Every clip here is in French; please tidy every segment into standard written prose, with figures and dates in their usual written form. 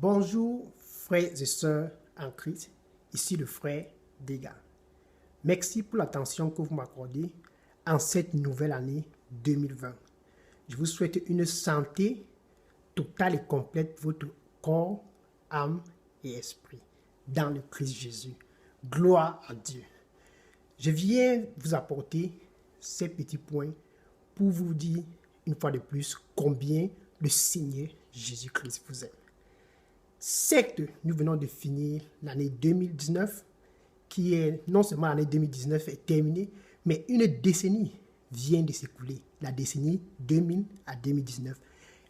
Bonjour frères et sœurs en Christ, ici le frère Dega. Merci pour l'attention que vous m'accordez en cette nouvelle année 2020. Je vous souhaite une santé totale et complète pour votre corps, âme et esprit dans le Christ Jésus. Gloire à Dieu. Je viens vous apporter ces petits points pour vous dire une fois de plus combien le Seigneur Jésus-Christ vous aime. Certes, nous venons de finir l'année 2019, qui est non seulement l'année 2019 est terminée, mais une décennie vient de s'écouler, la décennie 2000 à 2019.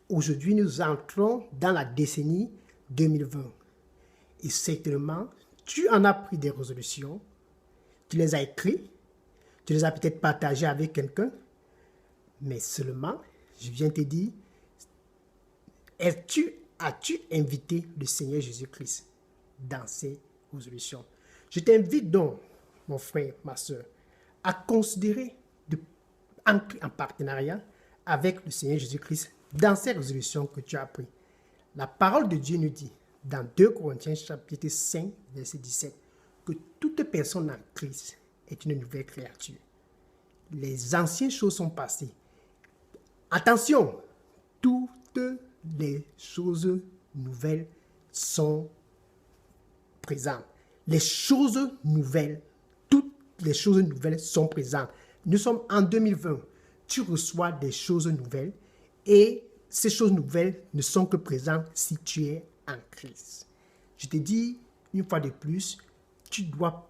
Aujourd'hui, nous entrons dans la décennie 2020. Et certainement, tu en as pris des résolutions, tu les as écrites, tu les as peut-être partagées avec quelqu'un, mais seulement, je viens te dire, as-tu invité le Seigneur Jésus-Christ dans ces résolutions? Je t'invite donc, mon frère, ma soeur, à considérer d'entrer en partenariat avec le Seigneur Jésus-Christ dans ces résolutions que tu as prises. La parole de Dieu nous dit, dans 2 Corinthiens chapitre 5, verset 17, que toute personne en Christ est une nouvelle créature. Les anciennes choses sont passées. Attention, toutes les choses nouvelles sont présentes. Les choses nouvelles, toutes les choses nouvelles sont présentes. Nous sommes en 2020. Tu reçois des choses nouvelles et ces choses nouvelles ne sont que présentes si tu es en Christ. Je te dis une fois de plus, tu dois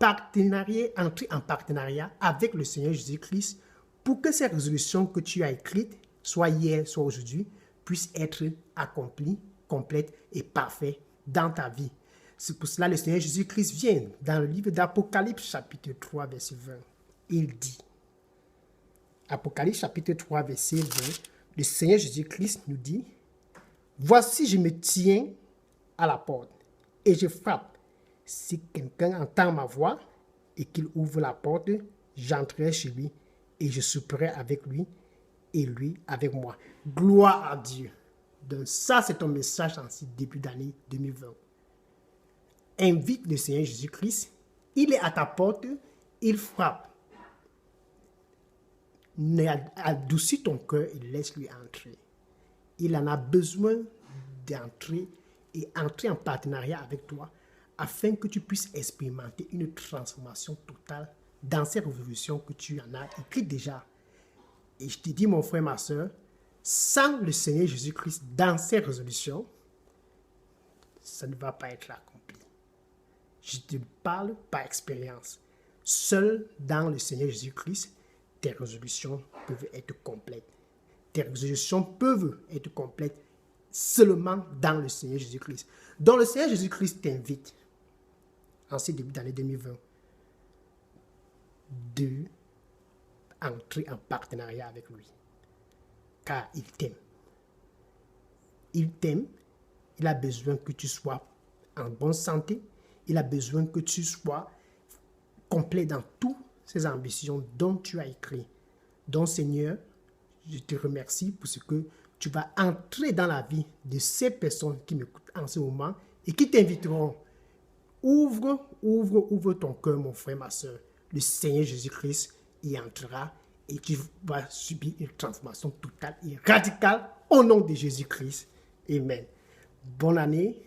entrer en partenariat avec le Seigneur Jésus-Christ pour que ces résolutions que tu as écrites, soit hier, soit aujourd'hui, puissent être accomplies, complètes et parfaites dans ta vie. C'est pour cela que le Seigneur Jésus-Christ vient dans le livre d'Apocalypse chapitre 3, verset 20. Il dit, Apocalypse chapitre 3, verset 20, le Seigneur Jésus-Christ nous dit, « Voici, je me tiens à la porte et je frappe. Si quelqu'un entend ma voix et qu'il ouvre la porte, j'entrerai chez lui et je souperai avec lui et lui avec moi. » Gloire à Dieu. Donc ça, c'est ton message en ce début d'année 2020. Invite le Seigneur Jésus-Christ. Il est à ta porte. Il frappe. Adoucis ton cœur et laisse-lui entrer. Il en a besoin d'entrer et entrer en partenariat avec toi afin que tu puisses expérimenter une transformation totale dans ces révolutions que tu en as écrites déjà. Et je te dis, mon frère, ma soeur, sans le Seigneur Jésus-Christ dans ces résolutions, ça ne va pas être accompli. Je te parle par expérience. Seul dans le Seigneur Jésus-Christ, tes résolutions peuvent être complètes. Tes résolutions peuvent être complètes seulement dans le Seigneur Jésus-Christ. Donc le Seigneur Jésus-Christ t'invite, en ce début d'année 2020, de entrer en partenariat avec lui. Car il t'aime. Il t'aime. Il a besoin que tu sois en bonne santé. Il a besoin que tu sois complet dans toutes ces ambitions dont tu as écrit. Donc Seigneur, je te remercie pour ce que tu vas entrer dans la vie de ces personnes qui m'écoutent en ce moment et qui t'inviteront. Ouvre ton cœur, mon frère, ma soeur. Le Seigneur Jésus-Christ y entrera et tu vas subir une transformation totale et radicale au nom de Jésus-Christ. Amen. Bonne année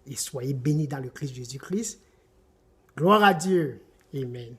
et soyez bénis dans le Christ Jésus-Christ. Gloire à Dieu. Amen.